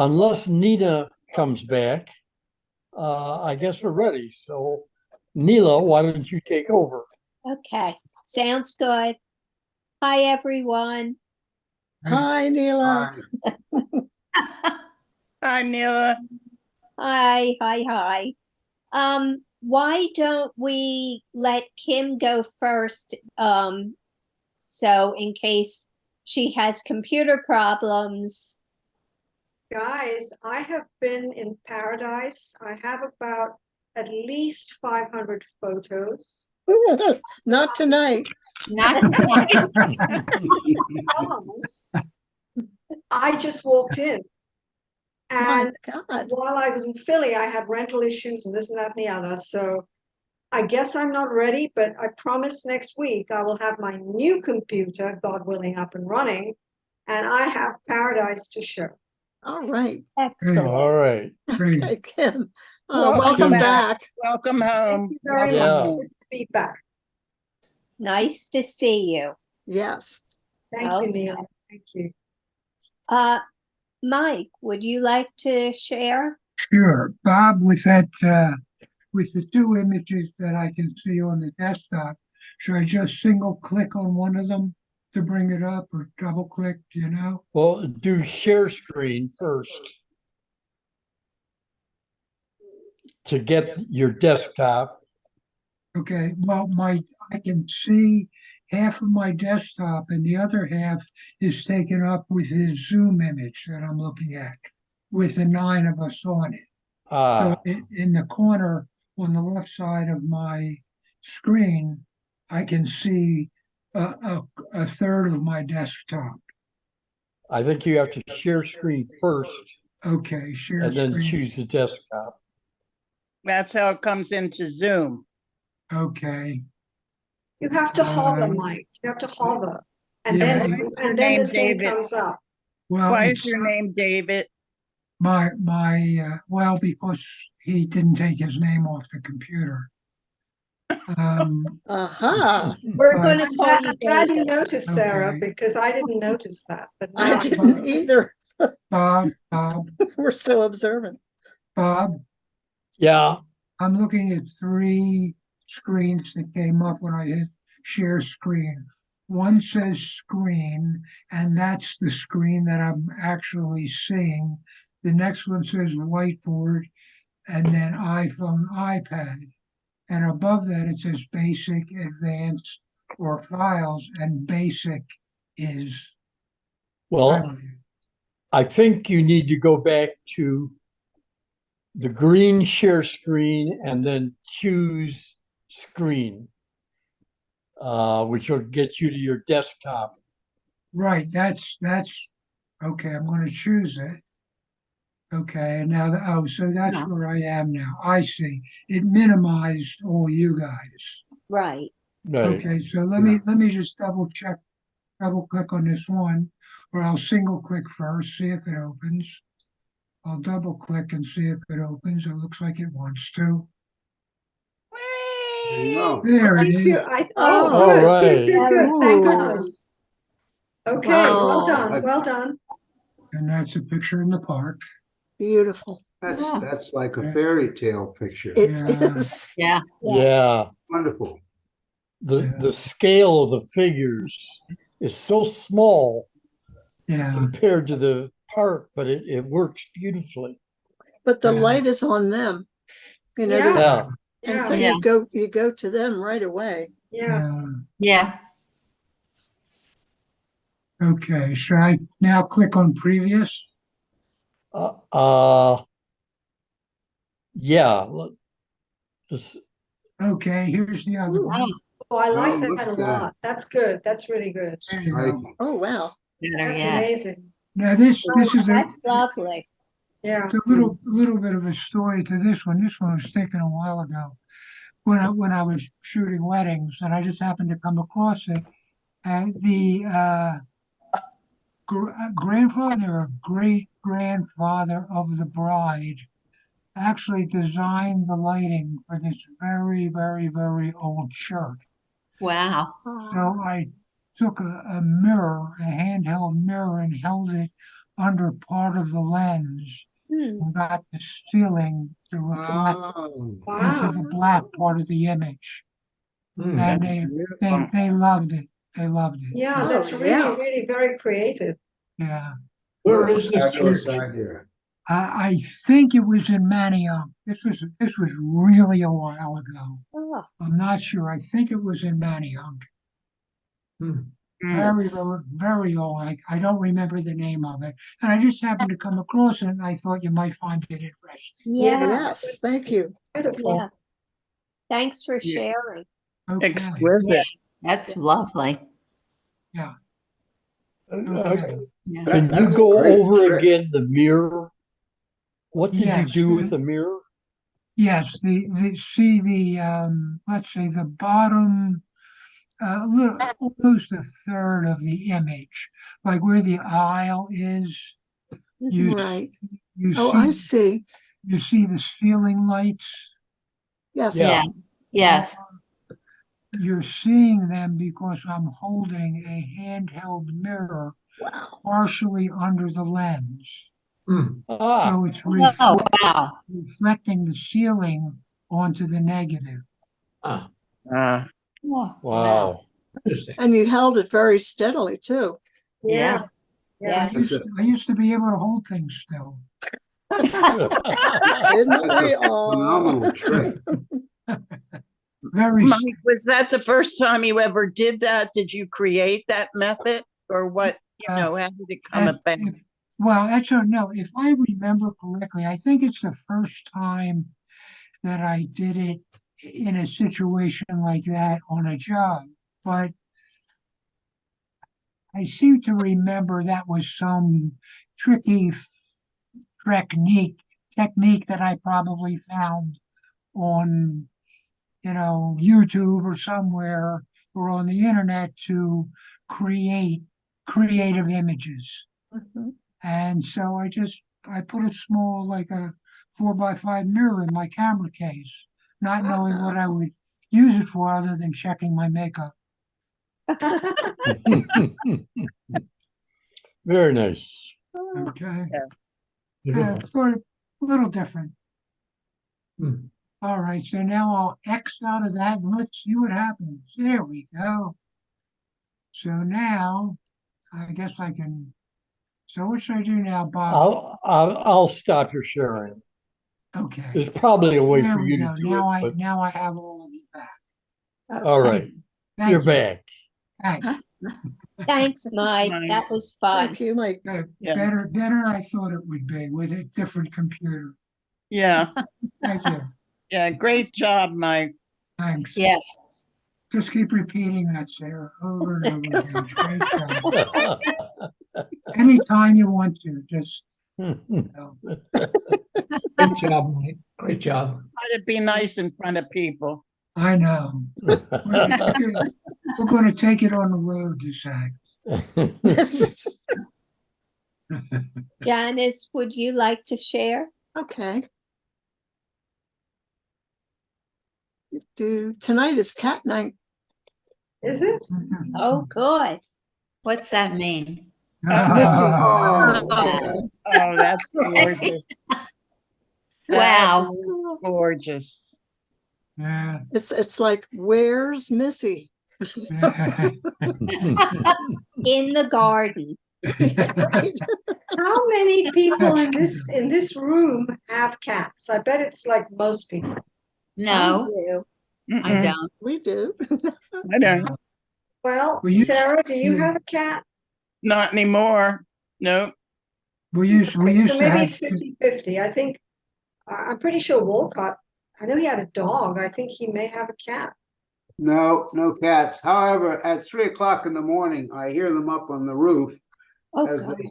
unless Nina comes back, I guess we're ready. So, Neela, why don't you take over? Okay, sounds good. Hi, everyone. Hi, Neela. Hi, Nila. Hi. Why don't we let Kim go first? So in case she has computer problems. Guys, I have been in paradise. I have about at least 500 photos. Not tonight. Not Because I just walked in. My And God. while I was in Philly, I had rental issues and this and that and the other. So I guess I'm not ready, but I promise next week I will have my new computer, God willing, up and running. And I have paradise to show. All right. excellent. All right. Okay, Kim. Welcome Welcome back. back. Welcome Thank home. you very Yeah. much. Good to be back. Nice to see you. Yes. Thank Okay. you, Neil. Thank you. Mike, would you like to share? Sure, Bob, with the two images that I can see on the desktop, should I just single click on one of them to bring it up or double click, do you know? Well, do share screen first to get your desktop. Okay, well, I can see half of my desktop and the other half is taken up with his Zoom image that I'm looking at with the 9 of us on it. So in the corner on the left side of my screen, I can see a third of my desktop. I think you have to share screen first Okay, share and then screen. choose the desktop. That's how it comes into Zoom. Okay. You have to hover, Uh, Mike. You have to hover. And yeah, then What's your and then name, the thing David? comes up. Well, Why it's is your name David? well, because he didn't take his name off the computer. Aha. We're But- going to I'm call glad, you I'm glad you David. noticed, Sarah, Okay. because I didn't notice that. But I now didn't either. Bob, We're so observant. Yeah, I'm looking at 3 screens that came up when I hit share screen. One says screen, and that's the screen that I'm actually seeing. The next one says whiteboard, and then iPhone, iPad. And above that, it says basic, advanced, or files, and basic is well, highlighted. I think you need to go back to the green share screen and then choose screen, which will get you to your desktop. Right, that's okay. I'm going to choose it. Okay, and now so that's Yeah. where I am now. I see. It minimized all you guys. Right. Right. Okay, so let me just double click on this one, or I'll single click first, see if it opens. I'll double click and see if it opens. It looks like it wants to. There you go. There it thank is. you. Oh, Good, all right. good. Thank Ooh. goodness. Okay, well Wow. done, well done. And that's a picture in the park. Beautiful. That's like a Yeah. fairy tale picture. It Yeah. is. Yeah. Yeah. Wonderful. The scale of the figures is so small Yeah. compared to the park, but it works beautifully. But the Yeah. light is on them. You know, Yeah. Yeah. and so Yeah, you go to them right away. yeah. Yeah. Okay, should I now click on previous? Uh, uh yeah. Just, Okay, here's the other one. Oh, I like Oh, that look a at that. lot. That's good. That's really good. There you Like, go. Oh, wow. That's amazing. Now this is That's lovely. Yeah. it's a little bit of a story to this one. This one was taken a while ago when I was shooting weddings, and I just happened to come across it. And the grandfather or great grandfather of the bride actually designed the lighting for this very old church. Wow. So I took a mirror, a handheld mirror, and held it under part of the lens Hmm. and got the ceiling to reflect Oh, into Wow. the black part of the image. hmm. And That's they beautiful. they loved it. They loved it. Yeah, Oh, that's really, yeah. really very creative. Yeah. Where is this Fabulous church? idea. I think it was in Manayunk. This was really a while ago. Oh, I'm not sure. I think it was in Manayunk. Hmm. Very, That's- very old. I don't remember the name of it. And I just happened to come across it and I thought you might find it interesting. yeah, Yes, thank you. Beautiful. yeah. Thanks for Yeah. sharing. Okay. Exquisite. That's lovely. Yeah. Uh, Okay. Yeah. Can you That's a go great over trick. again the mirror? What did you Yes. do with the mirror? Yes, see let's say the bottom, little, almost a third of the image, like where the aisle is, you, s- Right. you Oh, I see, see. you see the ceiling lights. Yes. Yeah. Yes. You're seeing them because I'm holding a handheld mirror Wow. partially under the lens. Hmm. Ah, So it's Oh, wow. reflecting the ceiling onto the negative. Ah, Uh, Oh, wow. interesting. And you held it very steadily too. Yeah, Yeah. That's a, I used to be able to hold things still. Didn't that's we a all? phenomenal trick. Very, Mike, was that the first time you ever did that? Did you create that method or what, how did it come If, about? well, actually, no, if I remember correctly, I think it's the first time that I did it in a situation like that on a job. But I seem to remember that was some tricky technique that I probably found on, YouTube or somewhere or on the internet to create creative images. Mhm. And so I put a small, like a 4x5 mirror in my camera case, not knowing what I would use it for other than checking my makeup. Very nice. Okay. Beautiful. Sort of a little different. Hmm. All right. So now I'll X out of that and let's see what happens. There we go. So now I guess I can. So what should I do now, Bob? I'll stop your sharing. Okay. There's probably a way There for we you to go. do it, but Now I have all of you back. all right, Thank you're you. back. Thanks. thanks, Mike. Mike. That was fun. Thank you, Mike. Yeah. Better I thought it would be with a different computer. Yeah, Thank you. yeah, great job, Mike. Thanks. Yes. Just keep repeating that, Sarah, over and over again. Great job. Anytime you want to, just, Very Great job, Mike. Great job. Try to be nice in front of people. I know. We're going to take it on the road, this act. Janice, would you like to share? Okay. Tonight is cat night. Is it? Oh, good. What's that mean? Missy. Oh, Oh, Oh, that's gorgeous. Wow. That is gorgeous. Yeah. It's like, where's Missy? in the garden. Right? How many people in That's this room have cats? I bet it's like most people. No, You. I Mm-mm, don't. We do. I don't, Well, Well, you- Sarah, do you yeah. have a cat? not anymore. Nope. We used Okay, so to maybe have, it's 50-50. I think, I'm pretty sure Walcott, I know he had a dog. I think he may have a cat. no, no cats. However, at 3 o'clock in the morning, I hear them up on the roof Oh, as God. they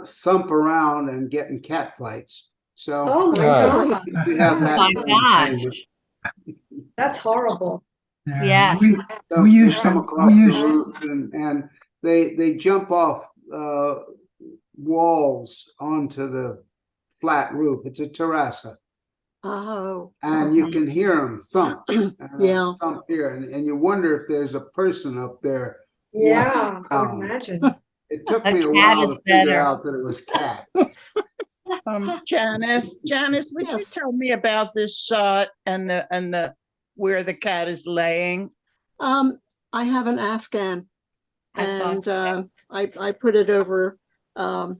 thump around and get in cat fights. So Oh my Right. God, we have Oh that my entertainment. gosh. that's horrible. Yes. So We they used come to- across we the used- roof and they jump off walls onto the flat roof. It's a terraza. Oh. And you okay. can hear them thump. Yeah. Thump here. And you wonder if there's a person up there. Yeah, I would Wow. imagine. It took A me a cat while is to figure better. out that it was cat. Janice, would you Yes. tell me about this shot and the where the cat is laying? I have an Afghan I thought and so. I put it over oh,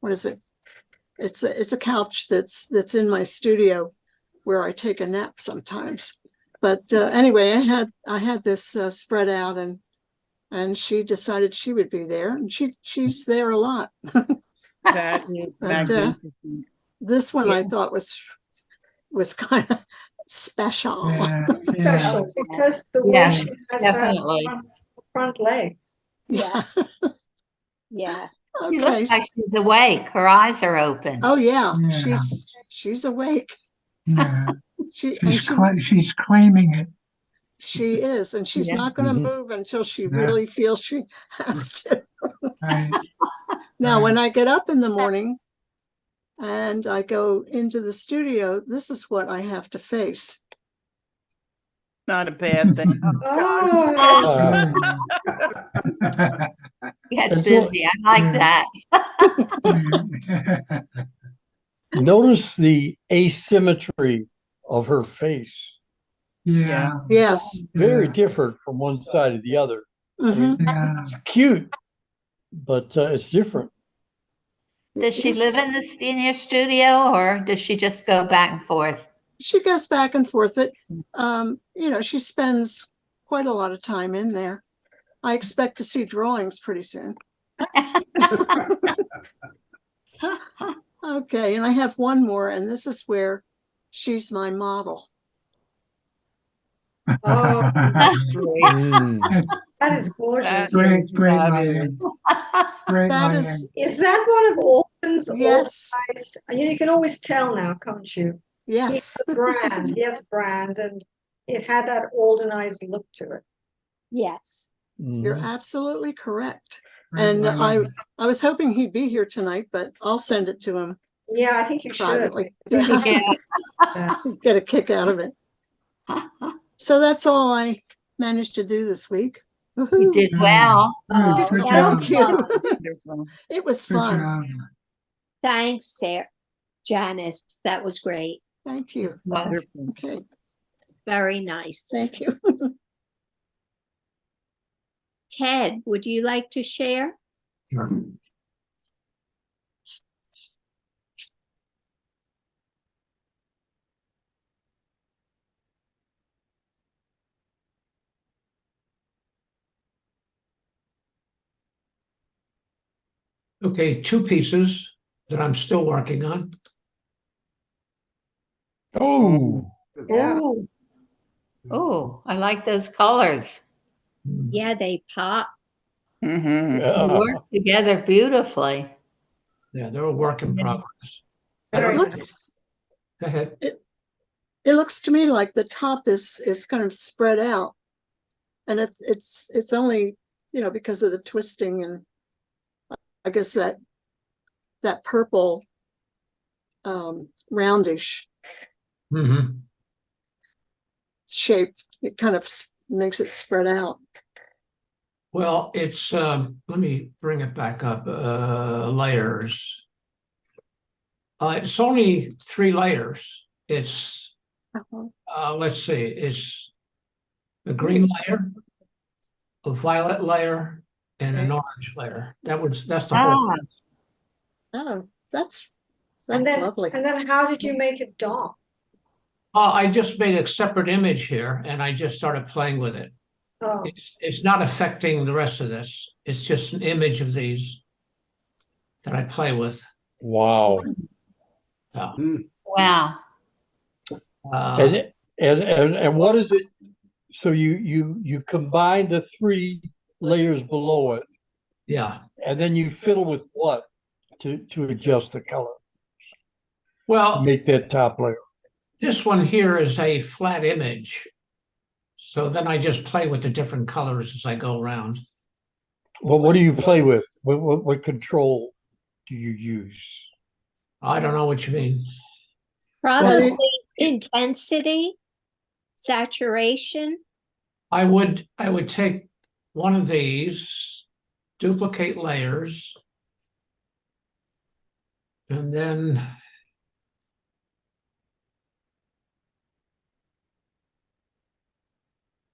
what is it? It's a couch that's in my studio where I take a nap sometimes. But anyway, I had this spread out and she decided she would be there, and she's there a lot. That is But, magnificent. This one I Yeah. thought was kind of special. Yeah, yeah. Special because the way Yes, she has definitely. her front legs. Yeah. Yeah. She Okay. looks like she's awake. Her eyes are open. Oh yeah, Yeah. she's awake. Yeah, She she's claiming it. she is, and she's Yeah. not going to Mhm. move until she Yeah. really feels she has to. Right. Now, when Right. I get up in the morning and I go into the studio, this is what I have to face. Not a bad thing. Oh, Get And so- busy. I like Yeah. that. Notice the asymmetry of her face. Yeah, Yes. Very Yeah. different from one side to the other. Mhm. yeah. It's cute, but it's different. Does she Yes. live in your studio, or does she just go back and forth? She goes back and forth, but she spends quite a lot of time in there. I expect to see drawings pretty soon. Okay, and I have one more, and this is where she's my model. oh, That's great. Mm. that is gorgeous. That Great, is great fabulous. lighting. Great That lighting. Is that one of Alden's Yes, organized? You can always tell now, can't you? He has yes. a brand. He has a brand, and it had that Aldenized look to it. Yes. You're Mhm. absolutely correct. Great And lighting. I was hoping he'd be here tonight, but I'll send it to him Yeah, I think you should. privately. because I think- Yeah. Get a kick out of it. So that's all I managed to do this week. You Woohoo. did Good. well. Good, good that was job. Thank you. Wonderful. It was Good fun. job. Thanks, Sarah. Janice. That was great. Thank you. Wonderful. Okay, Very nice. thank you. Ted, would you like to share? Okay, two pieces that I'm still working on. Oh, Yeah. Oh, oh, I like those colors. Yeah, they pop. Mhm. They yeah. work together beautifully. Yeah, they're a work in Yeah. progress. I Very don't, nice. go ahead. It looks to me like the top is kind of spread out. And it's only, because of the twisting, and I guess that purple roundish Mhm. shape, it kind of makes it spread out. Well, it's, let me bring it back up, layers. It's only 3 layers. It's, let's see, it's a green layer, a violet layer, and an orange layer. That's the whole. Ah, Oh, that's And then, lovely. and then how did you make it dark? I just made a separate image here and I just started playing with it. Oh, It's not affecting the rest of this. It's just an image of these that I play with. Wow. Uh, wow. And what is it? So you combine the 3 layers below it, yeah. and then you fiddle with what to adjust the color, Well, make that top layer. this one here is a flat image. So then I just play with the different colors as I go around. Well, what do you play with? What control do you use? I don't know what you mean. Probably intensity, saturation. I would take one of these, duplicate layers. And then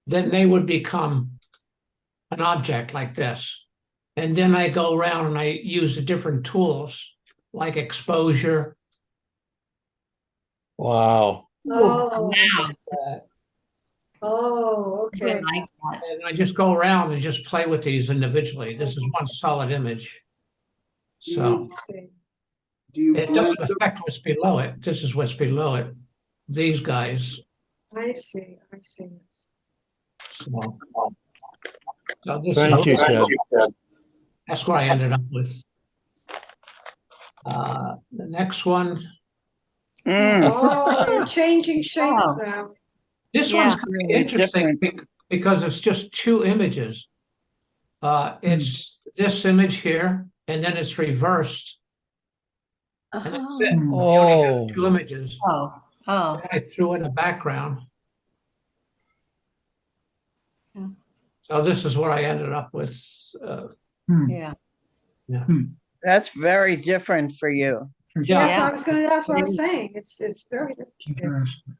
they would become an object like this. And then I go around and I use the different tools like exposure. Wow. Oh, Wow. oh, I okay. like that. And I just go around and just play with these individually. This is one solid image. So I see. Do you it place doesn't them, affect what's below it. This is what's below it. These guys. I see. I see. So this Thank you, Ted. that's what I ended up with. The next one, Mm, Oh, you're changing shapes Oh. now. this Yeah. one's kind of Really interesting because it's just two images. It's this image here, and then it's reversed. And that's Oh, it. Hmm. You only have Oh, two images. Oh, oh, And I threw in a background. Yeah. So this is what I ended up with. Hmm. yeah. that's very different for you. Yeah. Yes, I was gonna, that's what I was saying. It's very different. Interesting.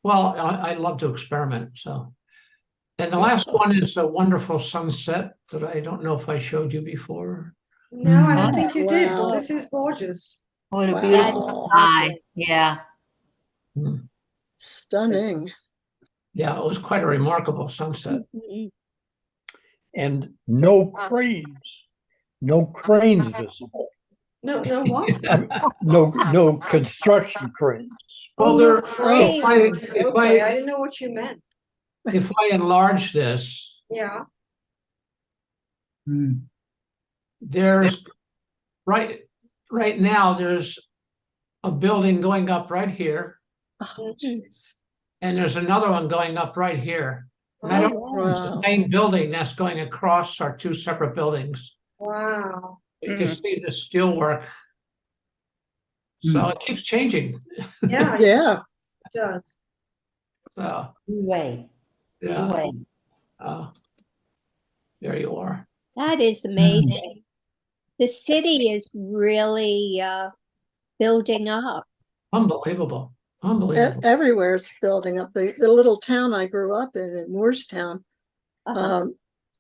Well, I love to experiment, so. And the last one is a wonderful sunset that I don't know if I showed you before. No, I don't Mm. think you did, but Wow. this is gorgeous. What a Wow. beautiful sky. Yeah. Stunning. Yeah, it was quite a remarkable sunset. and no cranes visible. No, no, what? No construction cranes. Well, Oh, there, no cranes. if Okay, I- I didn't know what you meant. if I enlarge this, Yeah, Hmm. there's right now there's a building going up right here, Oh, jeez. and there's another one going up right here. And I Oh, don't know if it's the wow. main building that's going across are two separate buildings. wow. You can see the steel work. So it keeps changing. Yeah, Yeah. it does. So Way. yeah, Way. there you are. That is amazing. The city is really building up. Unbelievable. E- Unbelievable. Everywhere's building up. The little town I grew up in Moorestown, Uh-huh.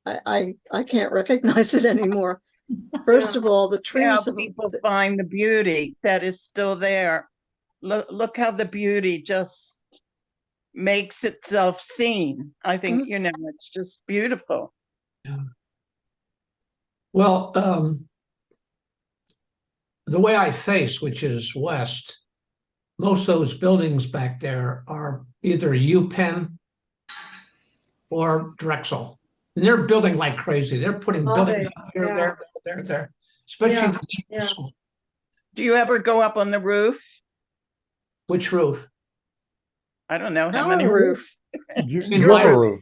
I can't recognize it anymore. First of all, the Yeah, trees. people find the beauty that is still there. Look how the beauty just makes itself seen. I think, Mhm. you know, it's just beautiful. Well, the way I face, which is west, most of those buildings back there are either UPenn or Drexel. And they're building like crazy. They're putting Are buildings they? up here, Yeah. there, especially Yeah, the medical yeah. school. Do you ever go up on the roof? Which roof? I don't know how Our many. roof, Your roof.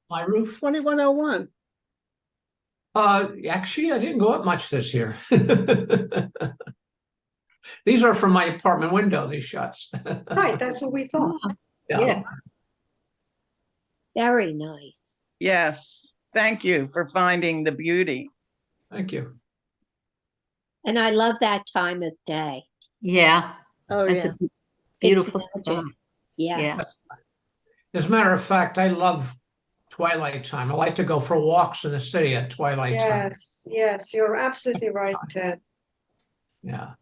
My roof? 2101. Actually, I didn't go up much this year. These are from my apartment window, these shots. Right, that's what we thought. Yeah. Very nice. Yes, thank you for finding the beauty. Thank you. And I love that time of day. Yeah. Oh, That's yeah. a beautiful It's magic. sky. Yeah. Yeah. As a matter of fact, I love twilight time. I like to go for walks in the city at twilight time. Yes, yes, you're absolutely right, Ted. Yeah.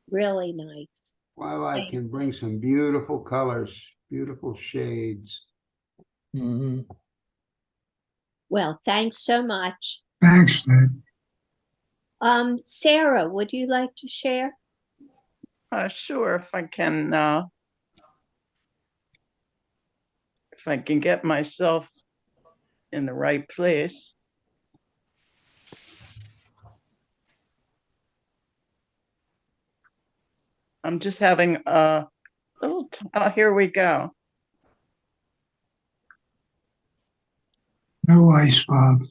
Really nice. Twilight can bring some beautiful colors, beautiful shades. Mhm. Well, thanks so much. Thanks, Ted. Sarah, would you like to share? Sure, if I can get myself in the right place. I'm just having a little, here we go. No ice, Bob.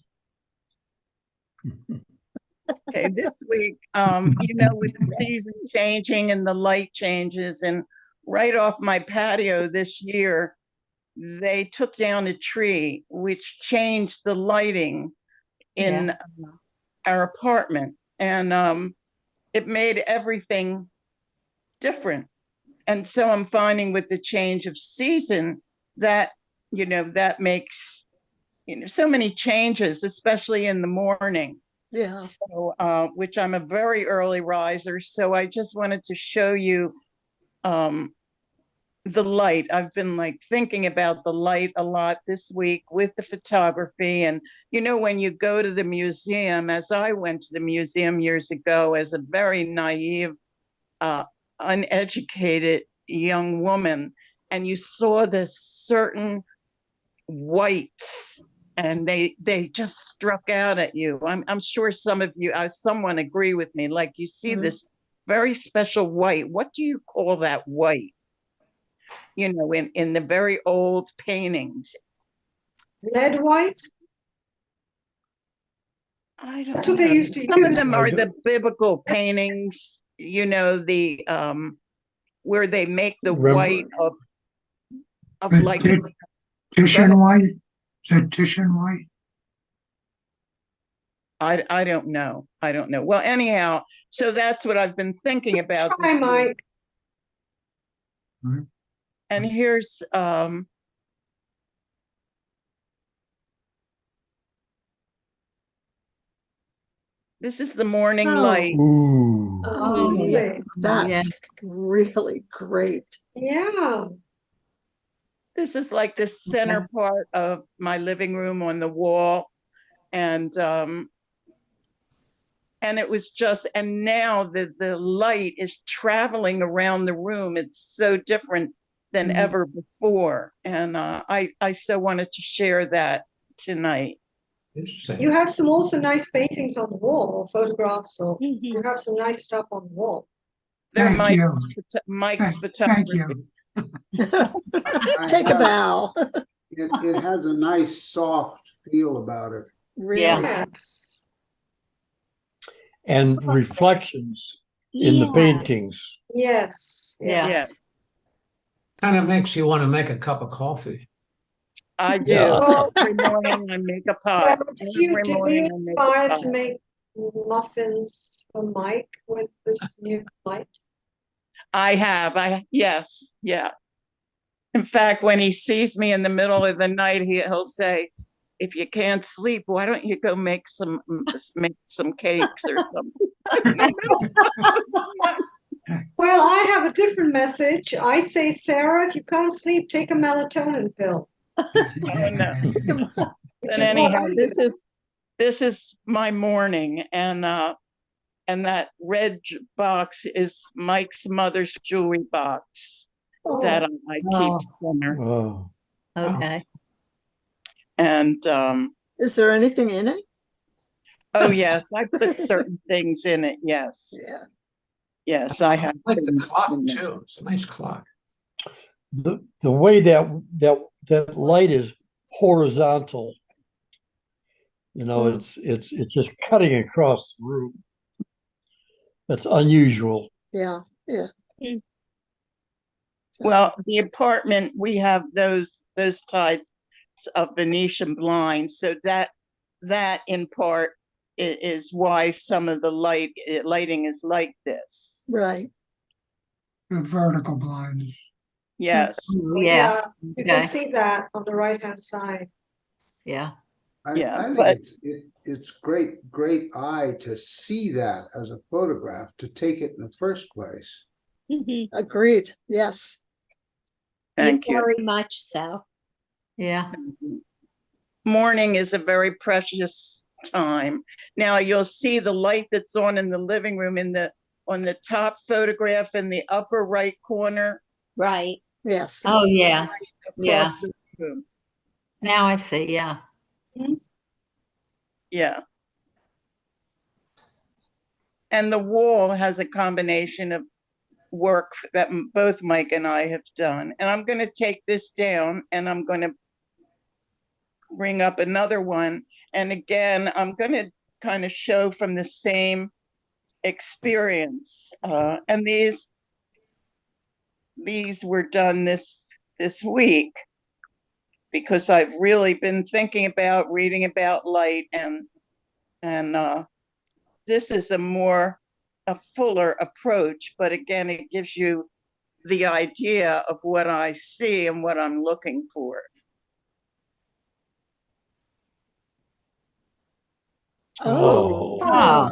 Okay, this week, you know, with the season changing and the light changes, and right off my patio this year, they took down a tree, which changed the lighting in our apartment. And it made everything different. And so I'm finding with the change of season that, that makes, so many changes, especially in the morning. Yeah. So, which I'm a very early riser. So I just wanted to show you the light. I've been like thinking about the light a lot this week with the photography. And, when you go to the museum, as I went to the museum years ago as a very naive, uneducated young woman, and you saw this certain whites, and they just struck out at you. I'm sure some of you, someone agree with me, like you see this very special white. What do you call that white? In the very old paintings. Lead white? I don't That's what they know. used to Some of use. them are the biblical paintings, the where they make the white of But like Titian white? Is that Titian white? I don't know. I don't know. Well, anyhow, so that's what I've been thinking about Try, this week. Mike. Mhm. And here's this is the morning Oh. light. Ooh. Oh, yeah. Really? That's really great. Yeah. This is like the center part of my living room on the wall. And it was just, and now the light is traveling around the room. It's so different than ever before. And I so wanted to share that tonight. Interesting. You have some also nice paintings on the wall, or photographs, or Mhm. you have some nice stuff on the wall. They're Thank Mike's, you. Mike's Thank photography. you. I Take a have- bow. It has a nice soft feel about it. Really. Yes. And reflections in the Yeah. paintings. Yes. Yeah. Yes, Kind of makes you want to make a cup of coffee. I do. Yeah. Well, Every morning I make a well, pot. were Every you morning I make a inspired pot. to make muffins for Mike with this new light? I have. Yes, yeah. In fact, when he sees me in the middle of the night, he'll say, "If you can't sleep, why don't you go make some cakes or something?" Well, I have a different message. I say, Sarah, if you can't sleep, take a melatonin pill. Oh, no. Which And is what anyhow, I do. this is my morning, and that red box is Mike's mother's jewelry box that I keep Oh. summer. Oh. Okay. And Is there anything in it? oh yes, I put certain things in it. Yes, Yeah. yes, I have I like the things clock in it. too. It's a nice clock. The way that light is horizontal, it's just cutting across the room. That's unusual. Yeah. Yeah. Mm. Well, the apartment, we have those types of Venetian blinds, so that in part is why some of the lighting is like this. Right. The vertical blinds. Yes. Yeah. You can Okay. see that on the right-hand side. Yeah. Yeah, I think but- it's great eye to see that as a photograph, to take it in the first place. Mhm. Agreed. Yes. Thank you. Very much so. Yeah. Morning is a very precious time. Now you'll see the light that's on in the living room on the top photograph in the upper right corner Right. Yes. Oh, yeah. Yeah. across the room. Now I see. Yeah. Yeah. And the wall has a combination of work that both Mike and I have done. And I'm going to take this down and I'm going to bring up another one. And again, I'm going to kind of show from the same experience. And these were done this week. because I've really been thinking about reading about light, and this is a fuller approach, but again, it gives you the idea of what I see and what I'm looking for. Oh, Oh,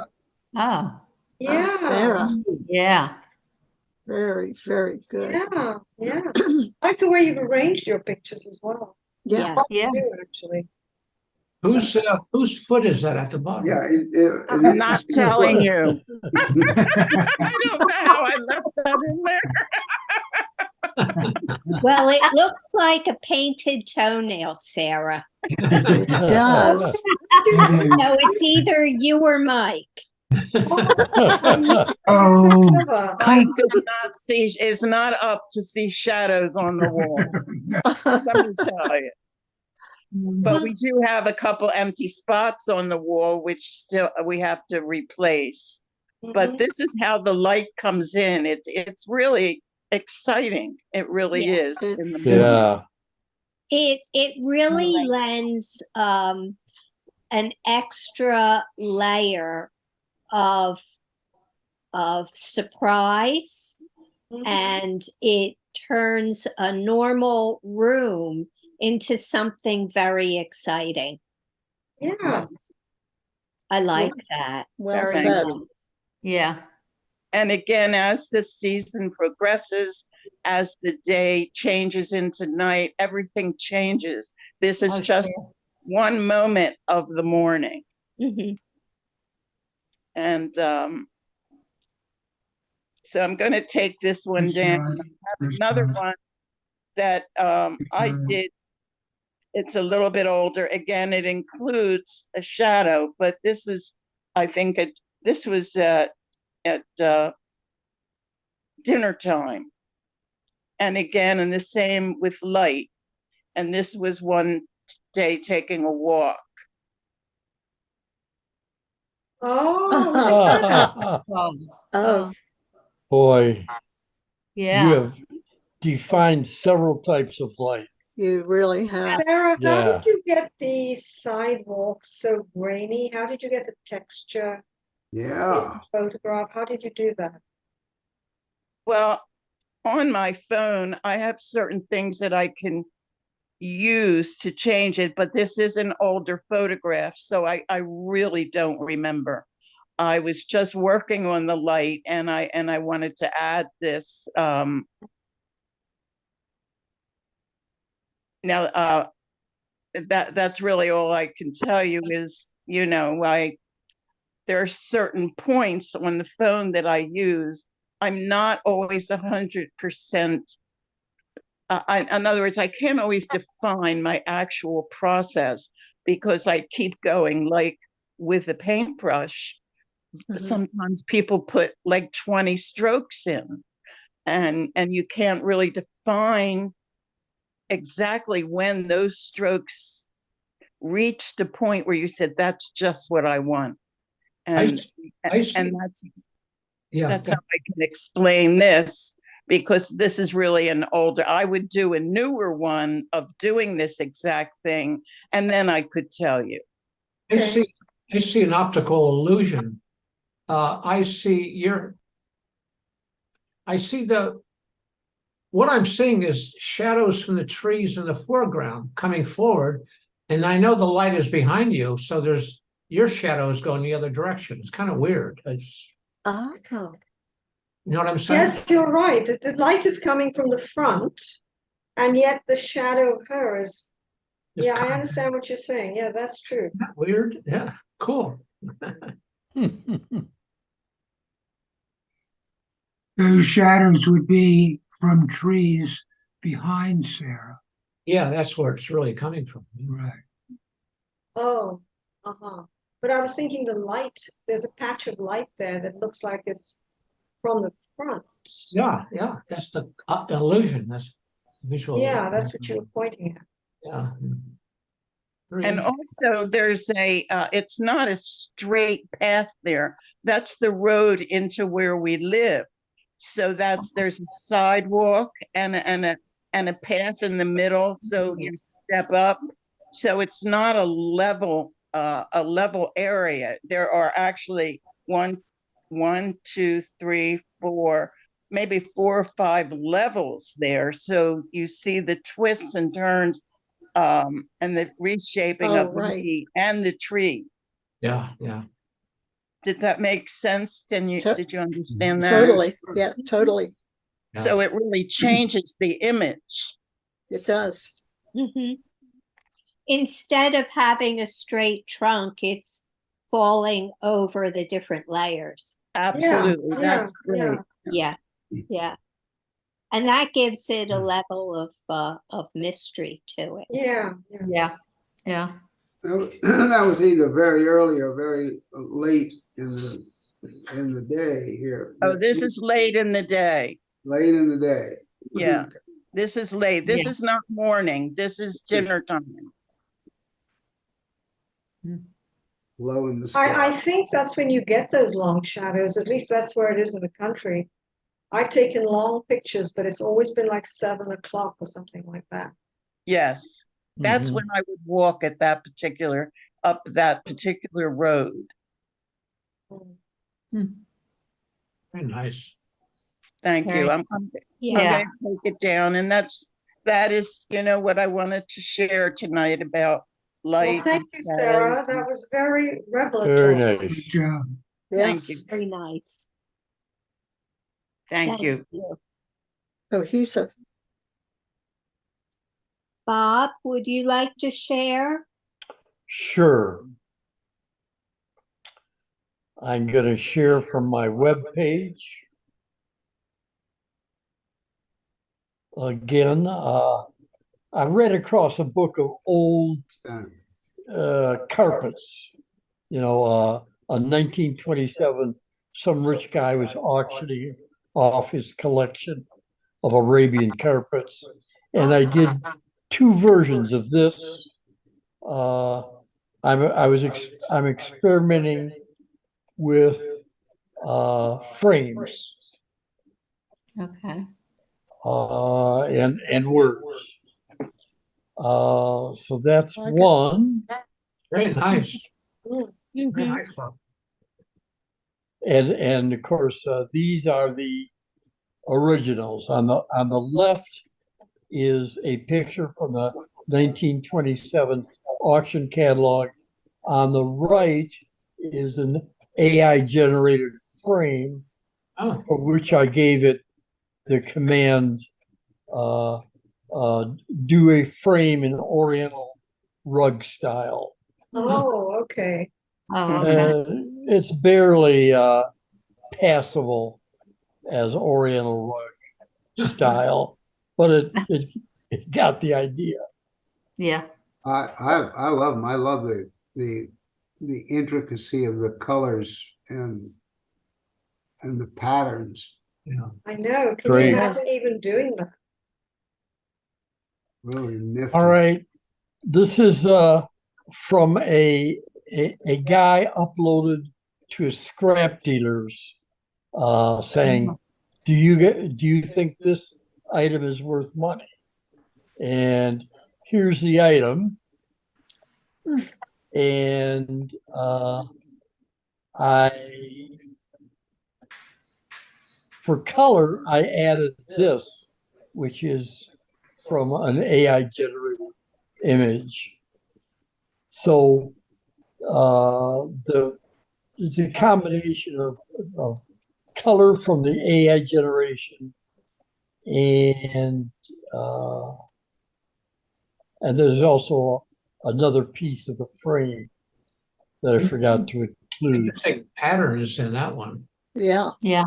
oh, Yeah, Sarah, yeah. very, very good. yeah, yeah. I like the way you've arranged your pictures as well. Yeah. Yeah. Do actually. Whose foot is that at the bottom? Yeah. I'm not telling you. I don't know how I left that in there. Well, it looks like a painted toenail, Sarah. It does. So it's either you or Mike. Oh, Clever. Mike is not up to see shadows on the wall. Let me tell you. But we do have a couple empty spots on the wall, which still we have to replace. But Mhm. this is how the light comes in. It's really exciting. It really Yeah. is in the It's- morning. yeah. It really lends an extra layer of surprise, Mhm. and it turns a normal room into something very exciting. Yeah. I like that. Well Very Thank said. much. Yeah. And again, as the season progresses, as the day changes into night, everything changes. This is Oh, just sure. one moment of the morning. Mhm. And so I'm going to take this one down. I have another one that I did. It's a little bit older. Again, it includes a shadow, but this was, I think, this was at dinner time. And again, and the same with light. And this was one day taking a walk. Oh, Oh, Oh, Boy, you yeah. have defined several types of light. you really have. Sarah, how Yeah. did you get the sidewalk so grainy? How did you get the texture in Yeah. the photograph? How did you do that? Well, on my phone, I have certain things that I can use to change it, but this is an older photograph, so I really don't remember. I was just working on the light, and I wanted to add this. Now, that's really all I can tell you is, there are certain points on the phone that I use. I'm not always 100%. In other words, I can't always define my actual process because I keep going. Like with the paintbrush, Mhm. sometimes people put like 20 strokes in, and you can't really define exactly when those strokes reach the point where you said, that's just what I want. And I see. and Yeah. that's how I can explain this, because this is really an older, I would do a newer one of doing this exact thing, and then I could tell you. I see an optical illusion. I see what I'm seeing is shadows from the trees in the foreground coming forward, and I know the light is behind you, so your shadow is going the other direction. It's kind of weird. Oh, You know what I'm saying? Yes, you're right. The light is coming from the front, and yet the shadow of her is. It's Yeah, I kind understand what you're saying. Yeah, that's true. of weird. Yeah, cool. those shadows would be from trees behind Sarah. Yeah, that's where it's really coming from. Right. Oh, uh-huh. But I was thinking the light, there's a patch of light there that looks like it's from the front. Yeah, that's the illusion. That's visual. Yeah, that's what you were pointing at. Yeah. Very And interesting. also there's it's not a straight path there. That's the road into where we live. So there's a sidewalk and and a path in the middle, so you step up. So it's not a level area. There are actually one, two, three, four, maybe 4 or 5 levels there. So you see the twists and turns, and the reshaping Oh, of the right. knee and the tree. Yeah, yeah. Did that make sense? Did you understand that? Totally. Yeah, totally. So it really changes the image. It does. Mhm. Instead of having a straight trunk, it's falling over the different layers. Absolutely. Yeah, That's right. Yeah, yeah. And that gives it a level of mystery to it. yeah. Yeah, yeah. That was either very early or very late in the day here. Oh, this is late in the day. Late in the day. Yeah. This is late. This Yeah. is not morning. This is dinner time. Low in the sky. I think that's when you get those long shadows. At least that's where it is in the country. I've taken long pictures, but it's always been like 7 o'clock or something like that. Yes. That's Mhm. when I would walk at up that particular road. Very nice. Thank you. Very- I'm Yeah. going to take it down. And that is, what I wanted to share tonight about Well, light. thank and you, shadow. Sarah. That was very Very revelatory. Good nice. job. Thank Yes. you. Very nice. Thank you. Cohesive. Bob, would you like to share? Sure. I'm going to share from my webpage. Again, I read across a book of old carpets. In 1927, some rich guy was auctioning off his collection of Arabian carpets. And I did 2 versions of this. I'm experimenting with frames Okay. and words. So that's Okay. one. Very nice. Very Mhm. nice, Bob. And of course, these are the originals. On the left is a picture from the 1927 auction catalog. On the right is an AI generated frame Oh, for which I gave it the command do a frame in Oriental rug style. Oh, okay. Oh, okay. It's barely passable as Oriental rug style, but it got the idea. Yeah. I love them. I love the intricacy of the colors and the patterns. yeah. I know. Can Great. you imagine even doing that? Really nifty. All right. This is from a guy uploaded to a scrap dealer's saying, do you think this item is worth money? And here's the item. And for color, I added this, which is from an AI generated image. So it's a combination of color from the AI generation and there's also another piece of the frame that I forgot to include. Interesting patterns in that one. Yeah. Yeah.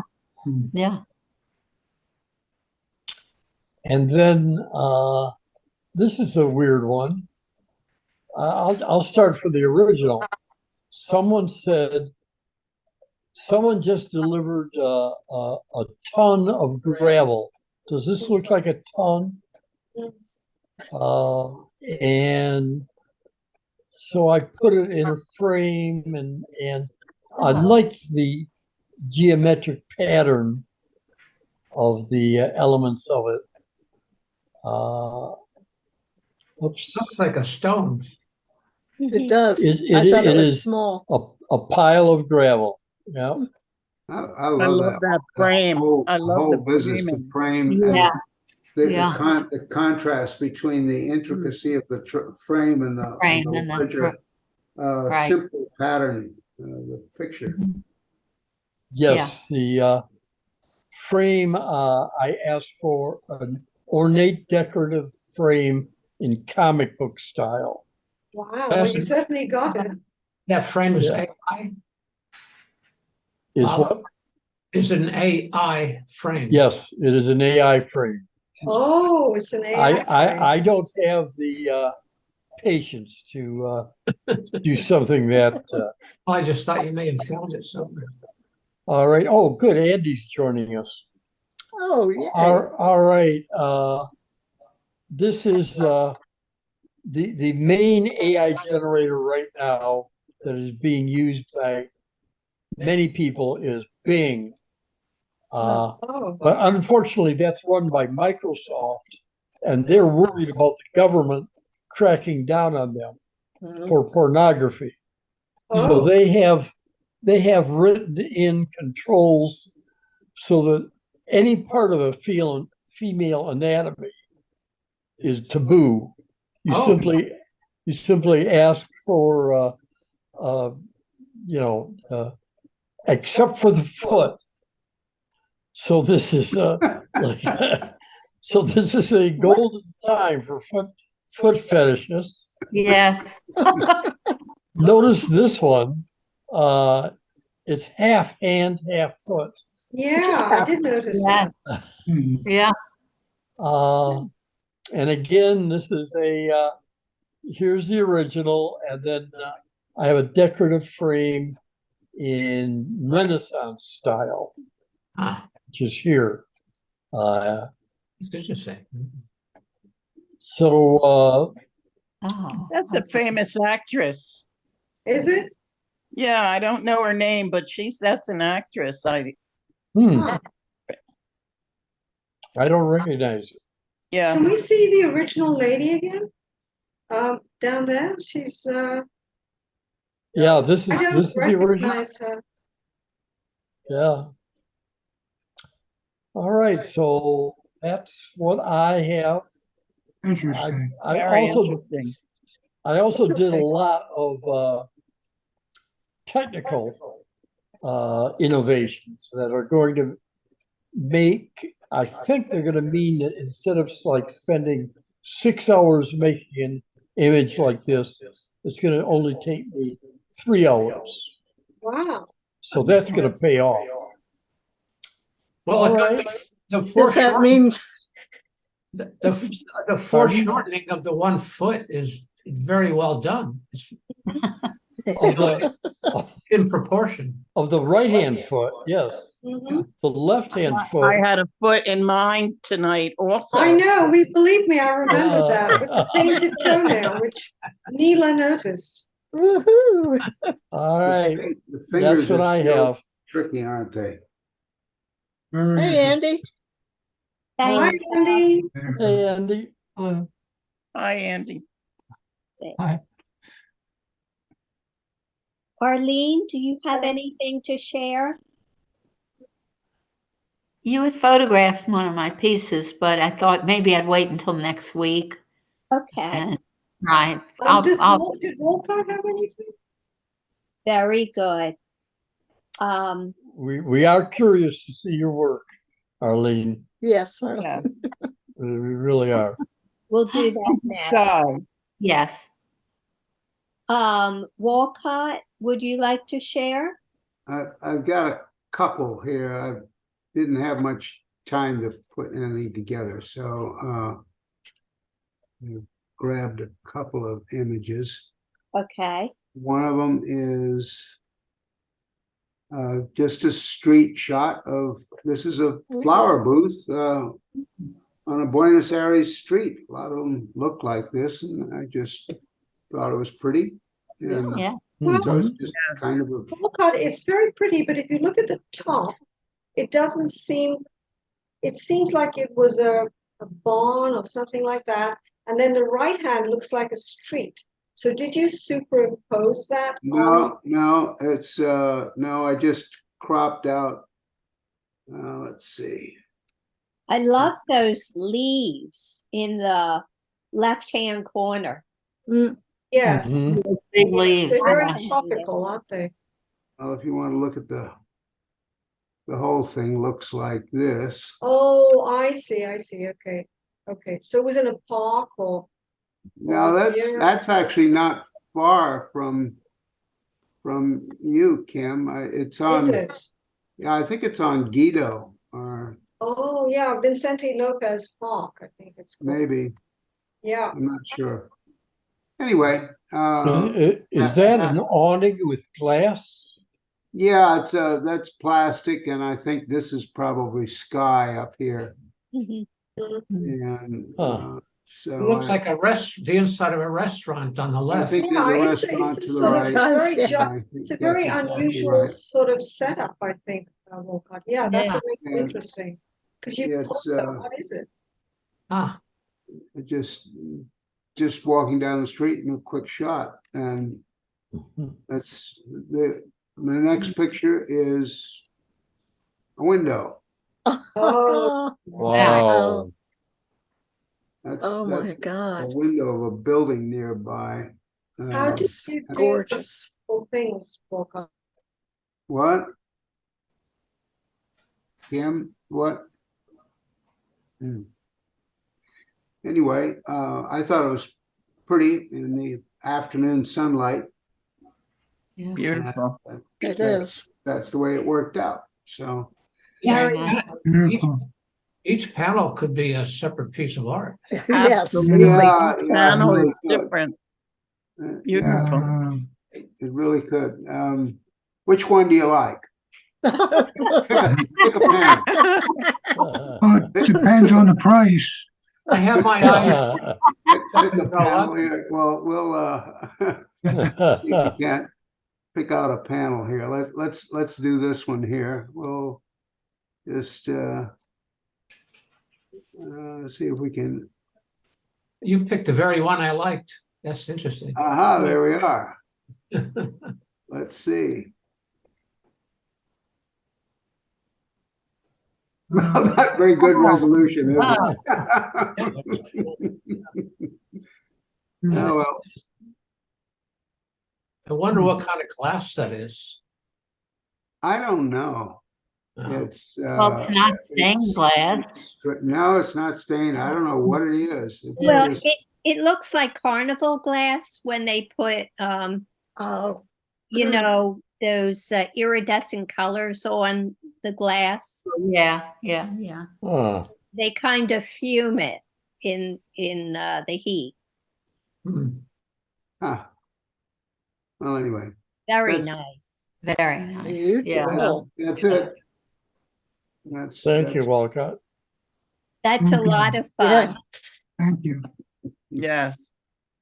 Yeah. And then this is a weird one. I'll start for the original. Someone just delivered a ton of gravel. Does this look like a ton? And so I put it in a frame and I liked the geometric pattern of the elements of it. Oops. Looks like a stone. It does. It- I thought it it was is- small. A pile of gravel. Yeah. I I love love that the frame. whole, I the love whole the business, the framing. frame and Yeah. the Yeah. the contrast between the intricacy of the frame and the Frame and the- larger right. simple pattern, the picture. Yes, the frame, I asked for an ornate decorative frame in comic book style. Wow, well, you Yes. certainly got it. That frame is Yeah. AI. Is Wow. what? Is an AI frame. Yes, it is an AI frame. Oh, it's an AI frame. I don't have the patience to do something that, I just thought you may have found it somewhere. all right. Oh, good. Andy's joining us. Oh, yeah. All right. This is the main AI generator right now that is being used by many people is Bing. Oh, But unfortunately, that's run by Microsoft, and they're worried about the government cracking down on them for pornography. So oh, they have written in controls so that any part of a female anatomy is taboo. You Oh. simply ask for except for the foot. So this is like so this is a golden time for foot fetishists. Yes. Notice this one. It's half hand, half foot. yeah, I did notice Yes. that. Yeah. And again, this is here's the original, and then I have a decorative frame in Renaissance style, Ah, which is here. it's interesting. So Oh. That's a famous actress. Is it? Yeah, I don't know her name, but that's an actress. I don't recognize it. Yeah. Can we see the original lady again? Down there, she's, Yeah, this I is don't the original. recognize her. Yeah. All right, so that's what I have. Interesting. I Very also interesting. I also did a lot of technical innovations that are going to make, I think they're going to mean that instead of like spending 6 hours making an image like this, it's going to only take me 3 hours. Wow. So that's going to pay off. Well, All the, right. the Does that foreshortening, mean, the foreshortening of the 1 foot is very well done. It's Of the in proportion. of the right hand foot, yes. Mhm. The left hand I foot. had a foot in mine tonight also. I know, believe me, I remember that with the Uh, painted toenail, which Neela noticed. woohoo? All right, The fingers that's what are I still have. tricky, aren't they? Very Hey, interesting. Andy. Hi, Thanks. Andy. Hey, Andy. Hi, Andy. Arlene, do you have anything to share? You had photographed one of my pieces, but I thought maybe I'd wait until next week. Okay, And right. Did Walcott have anything? very good. We are curious to see your work, Arlene. Yes. Yeah. We really are. We'll do that now. Shy. Yes. Walcott, would you like to share? I've got a couple here. I didn't have much time to put anything together, so I grabbed a couple of images. Okay. One of them is just a street shot of, this is a flower booth on a Buenos Aires street. A lot of them look like this, and I just thought it was pretty. And Yeah. so it's just kind of a, Walcott is very pretty, but if you look at the top, it doesn't seem, it seems like it was a a barn or something like that. And then the right hand looks like a street. So did you superimpose that on? No, it's, no, I just cropped out. Let's see. I love those leaves in the left-hand corner. Yes. Mhm. Big Yes, leaves. they're very Yeah. topical, aren't they? Well, if you want to look at the whole thing looks like this. Oh, I see. Okay. Okay. So it was in a park or Now here? that's actually not far from you, Kim. It's Is on, it? yeah, I think it's on Guido, or Oh, yeah, Vicente Lopez Park, I think it's called. maybe, Yeah. I'm not sure. Anyway, Is that an awning with glass? yeah, it's that's plastic, and I think this is probably sky up here, Mhm. and Huh. so It looks like the inside of a restaurant on the I left. think there's Yeah, a it's restaurant a to the sort of right. does, very, yeah. I think it's a that's very exactly unusual right. sort of setup, I think, Wolcott. Yeah, that's Yeah. what makes it And interesting. Because you it's pulled that, what is it? Ah, just walking down the street in a quick shot, and that's the next picture is a window. Oh, Wow. That's Oh my a God. window of a building nearby. how did That's you do gorgeous. those things, Wolcott? What? Kim? What? Anyway, I thought it was pretty in the afternoon sunlight. Beautiful. It is. That's the way it worked out. So Very Very nice. Beautiful. each panel could be a separate piece of art. Yes. Absolutely. Yeah, Each yeah, it panel really is could. different. Yeah, Beautiful. it really could. Which one do you like? Pick a panel. Well, it depends on the price. I have my eye. Pick a panel here. Well, we'll see if we can't pick out a panel here. Let's do this one here. We'll just see if we can. You picked the very one I liked. That's interesting. Aha, there we are. Let's see. Well, not very good resolution, is it? Oh, well, I wonder what kind of glass that is. I don't know. Oh. It's Well, it's not stained glass. no, it's not stained. I don't know what it is. It's well. just, It looks like carnival glass when they put Oh, you know, those iridescent colors on the glass. Yeah. Huh. They kind of fume it in the heat. Hmm. huh. Well, anyway, Very That's- nice. Very nice. Yeah. beautiful. that's it. Thank you, Walcott. That's a Okay. lot of Yeah. fun. Thank you. Yes.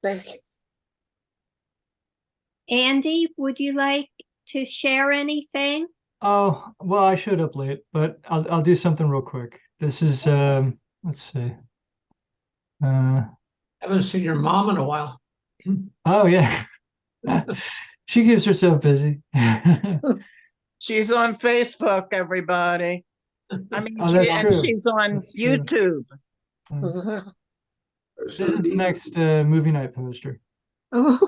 Thank you. Andy, would you like to share anything? Oh, well, I showed up late, but I'll do something real quick. This is let's see. Haven't seen your mom in a while. Oh yeah. She keeps herself busy. She's on Facebook, everybody. I mean, Oh, that's and true. she's on That's true. YouTube. This is the next movie night poster. Oh,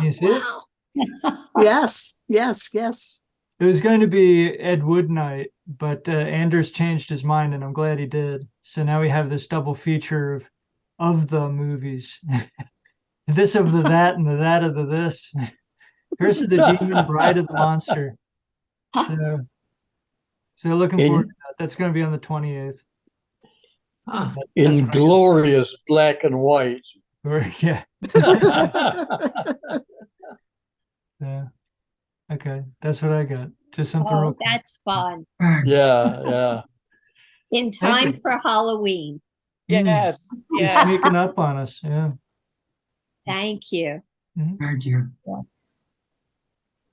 You see it? wow. Yes, yes. It was going to be Ed Wood night, but Anders changed his mind, and I'm glad he did. So now we have this double feature of the movies. This of the that and the that of the this. Curse of the Demon, Bride of the Monster. So looking forward to that. That's going to be on the 28th. Huh. In glorious black and white. Or, yeah. Yeah. Okay, that's what I got. Just something real Oh, quick. that's fun. Thanks. Yeah. In Thank time you. for Halloween. Yes, You're yes. sneaking up on us. Yeah. Thank you. Thank you.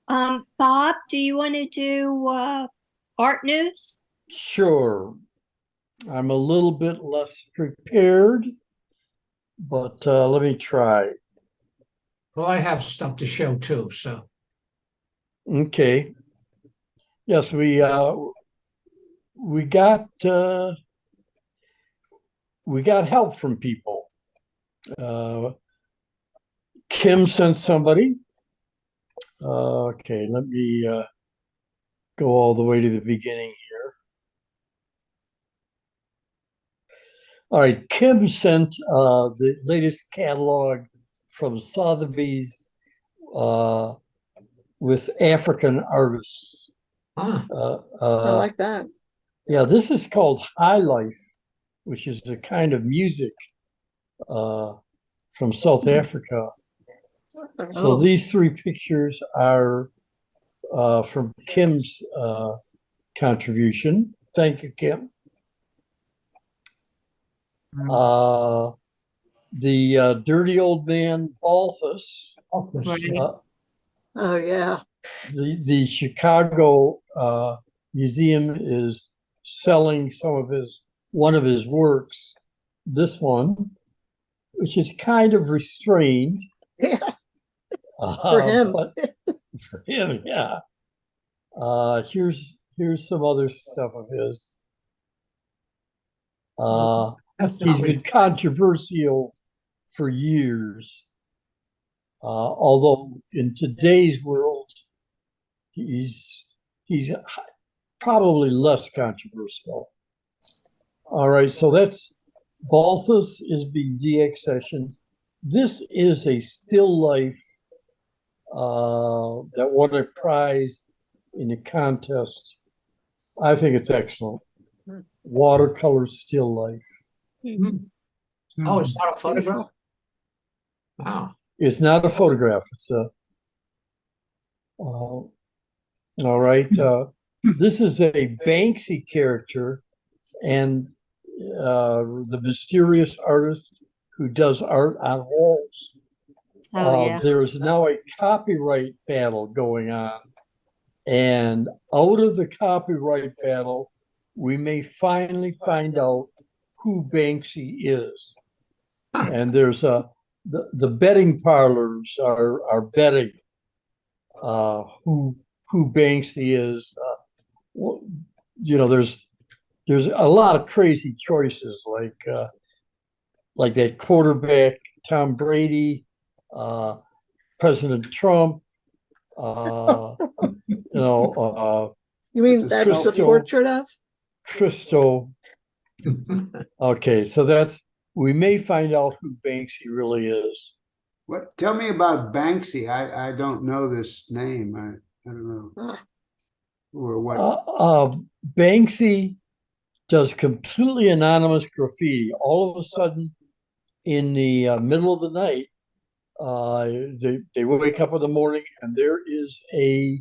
Bob, do you want to do art news? Sure. I'm a little bit less prepared, but let me try. Well, I have stuff to show too, so. Okay. Yes, we got help from people. Kim sent somebody. Okay, let me go all the way to the beginning here. All right, Kim sent the latest catalog from Sotheby's with African artists. Ah, I like that. Yeah, this is called High Life, which is a kind of music from South Africa. So Oh. these three pictures are from Kim's contribution. Thank you, Kim. The dirty old man Balthus, Right. Oh, yeah. the Chicago Museum is selling one of his works. This one, which is kind of restrained. Yeah. For him. But for him, yeah. Here's some other stuff of his. He's been controversial for years. Although in today's world, he's probably less controversial. All right, so that's Balthus is being deaccessioned. This is a still life that won a prize in a contest. I think it's excellent. Watercolor still life. oh, it's not a photograph? Wow. It's not a photograph. It's a. All right. This is a Banksy character, and the mysterious artist who does art on walls. Oh, yeah. There is now a copyright battle going on, and out of the copyright battle, we may finally find out who Banksy is. And there's the betting parlors are betting who Banksy is. There's a lot of crazy choices like that quarterback Tom Brady, President Trump. You mean that's the Crystal. portrait of? Crystal. Okay, so we may find out who Banksy really is. What? Tell me about Banksy. I don't know this name. I don't know. Or what? Banksy does completely anonymous graffiti. All of a sudden, in the middle of the night, they wake up in the morning and there is a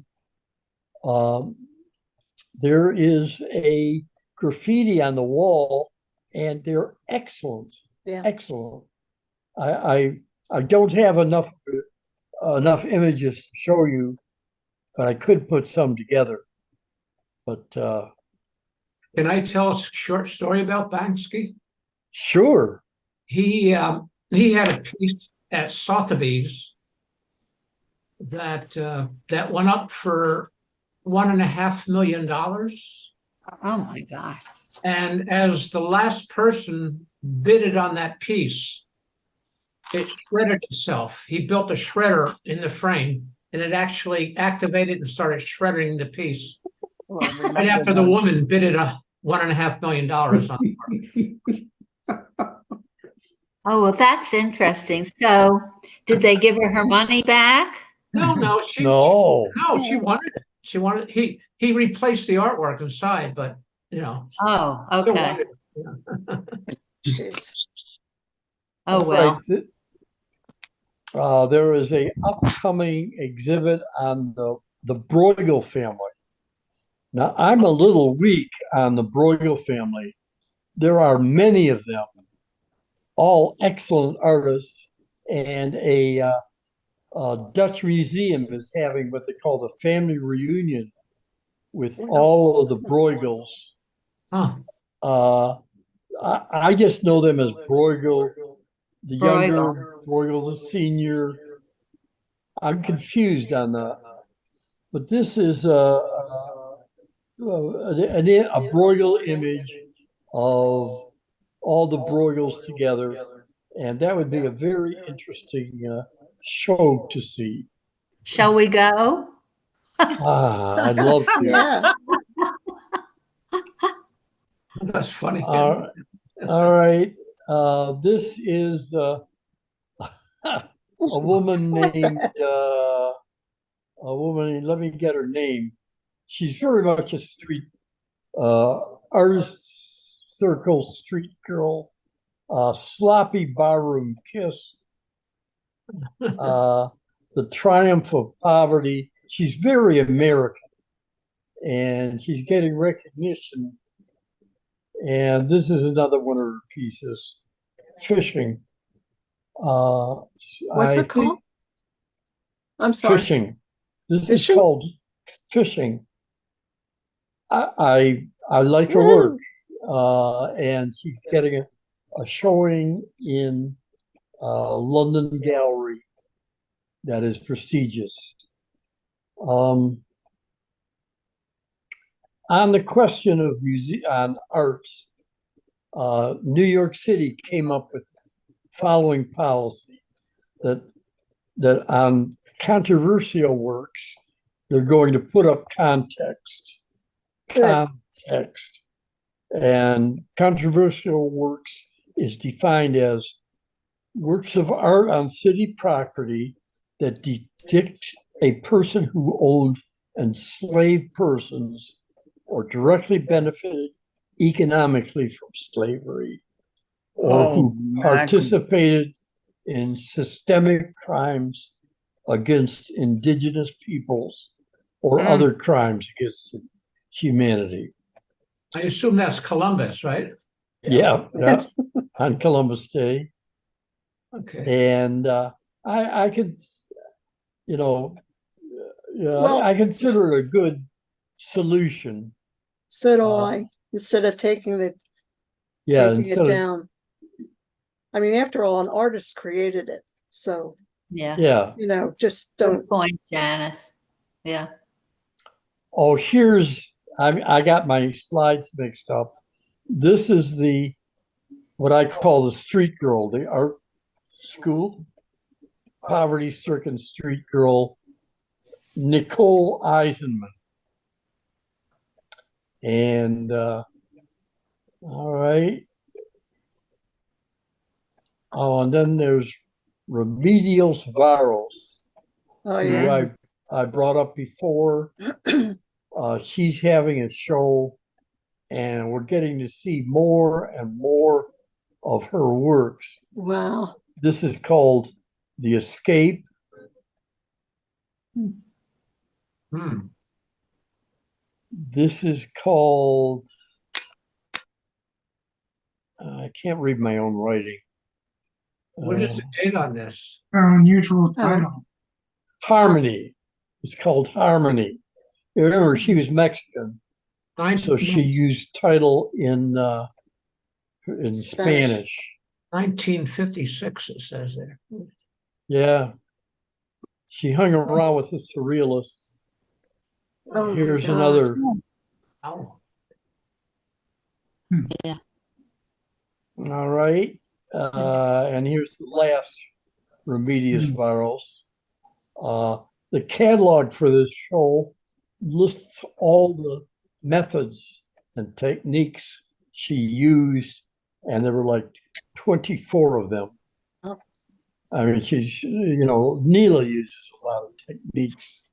graffiti on the wall, and they're excellent. Yeah. Excellent. I don't have enough images to show you, but I could put some together. But Can I tell a short story about Banksy? sure. He had a piece at Sotheby's that went up for $1.5 million. Oh, my God. And as the last person bidded on that piece, it shredded itself. He built a shredder in the frame, and it actually activated and started shredding the piece. Right after the woman bidded $1.5 million on it. Oh, well, that's interesting. So, did they give her money back? No, she wanted it. She wanted he replaced the artwork inside, but Oh, still okay. wanted it. Jeez. Oh, well. Right. There is a upcoming exhibit on the Bruegel family. Now, I'm a little weak on the Bruegel family. There are many of them, all excellent artists, and a Dutch museum is having what they call the family reunion with all of the Bruegels. Huh. I just know them as Bruegel, the younger, Bruegel. Bruegel the senior. I'm confused on that. But this is a Bruegel image of all the Bruegels together. And that would be a very interesting show to see. Shall we go? I'd love to. Yeah. That's funny. All right. This is a woman named let me get her name. She's very much a street artist circle street girl, sloppy barroom kiss, the triumph of poverty. She's very American and she's getting recognition. And this is another one of her pieces, fishing. What's I it called? think I'm sorry. fishing. This Fishing? is called fishing. I like her work, and she's getting a showing in London Gallery that is prestigious. On the question of on arts, New York City came up with following policy that on controversial works, they're going to put up context. Good. Context. And controversial works is defined as works of art on city property that depict a person who owned enslaved persons or directly benefited economically from slavery, or Oh, who my participated in systemic crimes against indigenous peoples or other crimes against humanity. I assume that's Columbus, right? Yeah, on Columbus Day. Okay. And I could, Well- I consider it a good solution. So do I, instead of taking it down. I mean, after all, an artist created it. So, Yeah. just Good don't. point, Janice. Yeah. Oh, I got my slides mixed up. This is what I call the street girl, the art school, poverty-stricken street girl, Nicole Eisenman. And all right. Oh, and then there's Remedios Varos, Oh, who yeah. I brought up before. She's having a show, and we're getting to see more and more of her works. Wow. This is called The Escape. Hmm. This is called, I can't read my own writing. What is the date on this? An unusual title. Harmony. It's called Harmony. Remember, she was Mexican, so she used title in Spanish. 1956, it says there. Yeah. She hung around with the surrealists. Oh, Here's my God. another. Oh. Yeah. All right. And here's the last Remedios Varos. The catalog for this show lists all the methods and techniques she used, and there were like 24 of them. I mean, Neela uses a lot of techniques.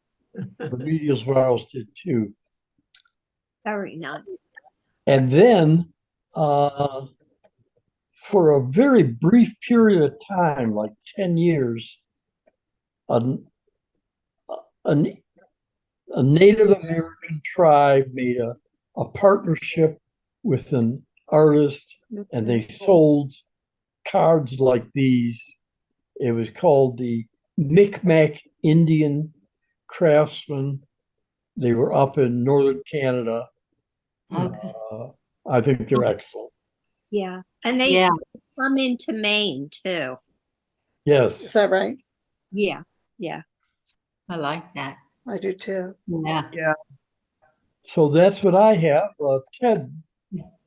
Remedios Varos did too. Very nice. And then for a very brief period of time, like 10 years, a Native American tribe made a partnership with an artist, and they sold cards like these. It was called the Micmac Indian Craftsmen. They were up in northern Canada. Okay. I think they're excellent. Yeah. And they Yeah, come into Maine too. Is Yes. that right? Yeah. Yeah. I like that. I do too. Yeah. So that's what I have. Ted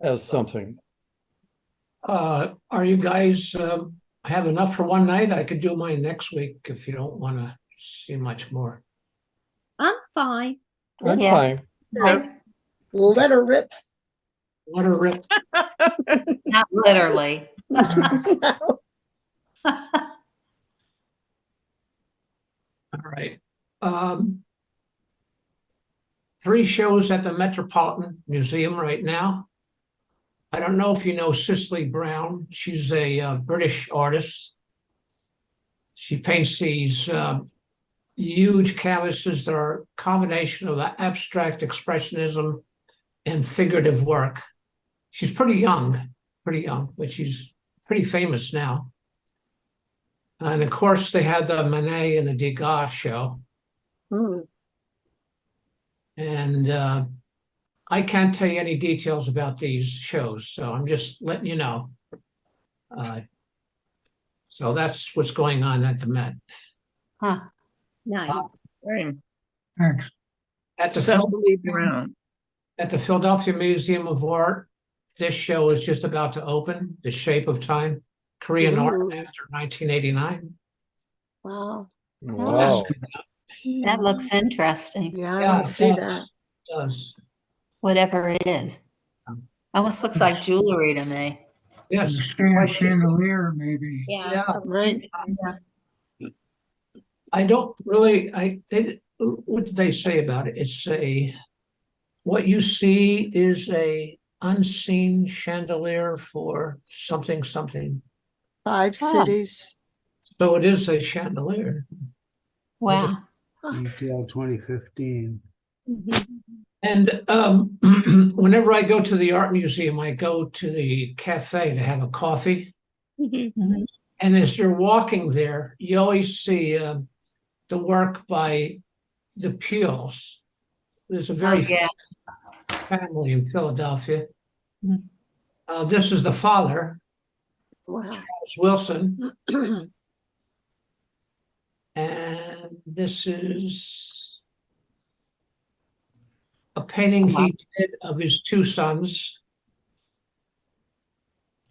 has something. Are you guys have enough for one night? I could do mine next week if you don't want to see much more. I'm fine. I'm Yeah. fine. Let her rip. What a rip. Not literally. No. All right. 3 shows at the Metropolitan Museum right now. I don't know if you know Cicely Brown. She's a British artist. She paints these huge canvases that are a combination of abstract expressionism and figurative work. She's pretty young, but she's pretty famous now. And of course, they had the Manet and the Degas show. Hmm. And I can't tell you any details about these shows, so I'm just letting you know. So that's what's going on at the Met. Huh. Nice. Right. Thanks. At the Cecily Brown. At the Philadelphia Museum of Art, this show is just about to open, The Shape of Time, Korean art Ooh. after 1989. Wow. Wow. That looks interesting, Yeah, I Yeah, want to see yeah. that. It does. whatever it is. Almost looks like jewelry to me. The Yes. stained chandelier, maybe. Yeah. Yeah. Right. I don't really, what did they say about it? It's what you see is a unseen chandelier for something, something. 5 Ah. cities. So it is a chandelier. Wow. Detail 2015. And whenever I go to the art museum, I go to the cafe to have a coffee. Mhm. And as you're walking there, you always see the work by the Peels. There's a Oh, very yeah. family in Philadelphia. Mhm. This is the father, Wow. Charles Wilson, and this is a painting he did of his 2 sons.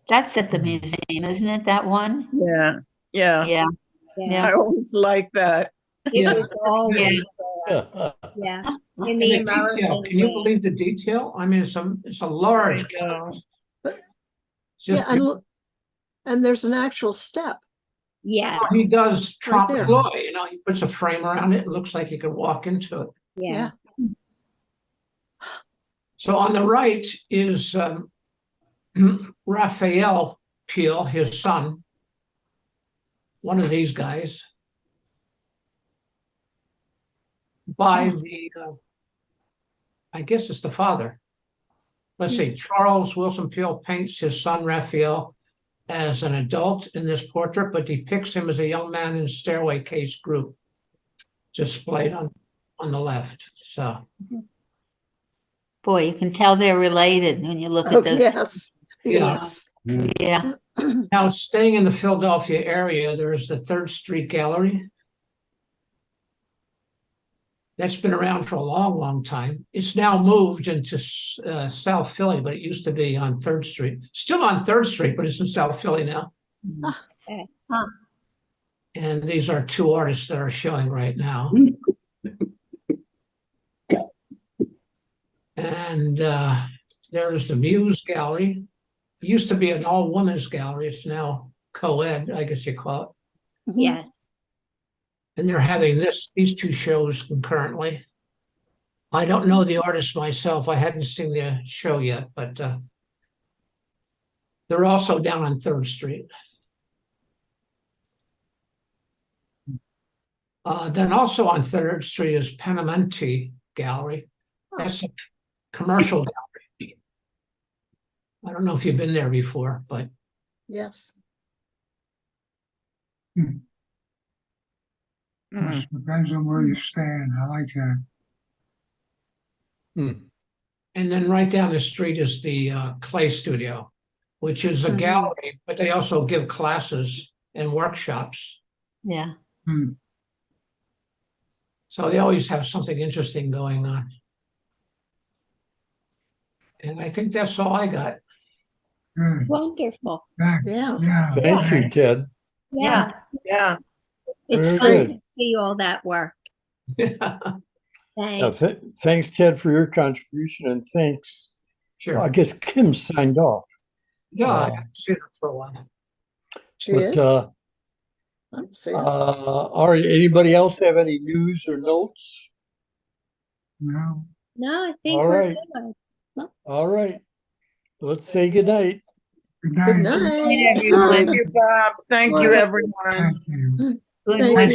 That's at the museum, isn't it? That one? Yeah. Yeah. Yeah. Yeah. I always like that. It Yeah. was always, yeah, in the And the detail, American can you way. believe the detail? I mean, it's a large I know. canvas. But- Just Yeah, and there's an actual step. Yes. he does Right trompe there. l'oeil, he puts a frame around it. It looks like you could walk into it. Yeah. So on the right is Raphael Peel, his son, one of these guys, by the, I guess it's the father. Let's see, Charles Wilson Peel paints his son Raphael as an adult in this portrait, but depicts him as a young man in stairway case group displayed on the left. So Boy, you can tell they're related when you look Oh, at those. yes. Yeah. Yes. Yeah. now, staying in the Philadelphia area, there's the 3rd Street Gallery. That's been around for a long, long time. It's now moved into South Philly, but it used to be on 3rd Street. Still on 3rd Street, but it's in South Philly now. Okay. And these are 2 artists that are showing right now. And there's the Muse Gallery. It used to be an all-women's gallery. It's now co-ed, I guess you call it. Yes. And they're having these 2 shows concurrently. I don't know the artist myself. I hadn't seen the show yet, but they're also down on 3rd Street. Then also on 3rd Street is Penamenti Gallery. That's a commercial gallery. I don't know if you've been there before, but Yes. Just depends on where you stand. I like that. and then right down the street is the clay studio. which is a Mhm. gallery, but they also give classes and workshops. Yeah. Hmm. So they always have something interesting going on. And I think that's all I got. Good, Wonderful. thanks. Yeah. Yeah. Thank you, Ted. Yeah, Yeah, it's Very fun good. to see all that work. Thanks. Thanks, Ted, for your contribution, and thanks. Sure. I guess Kim signed off. Yeah, I haven't seen it for a while. She But is. I don't see her. all right, anybody else have any news or notes? No. No, I think All we're right. good. All right, let's say goodnight. Good Good night. night. Everyone. thank you, Bob. Thank you, Bye. everyone. Thank you. Good Thank night. you.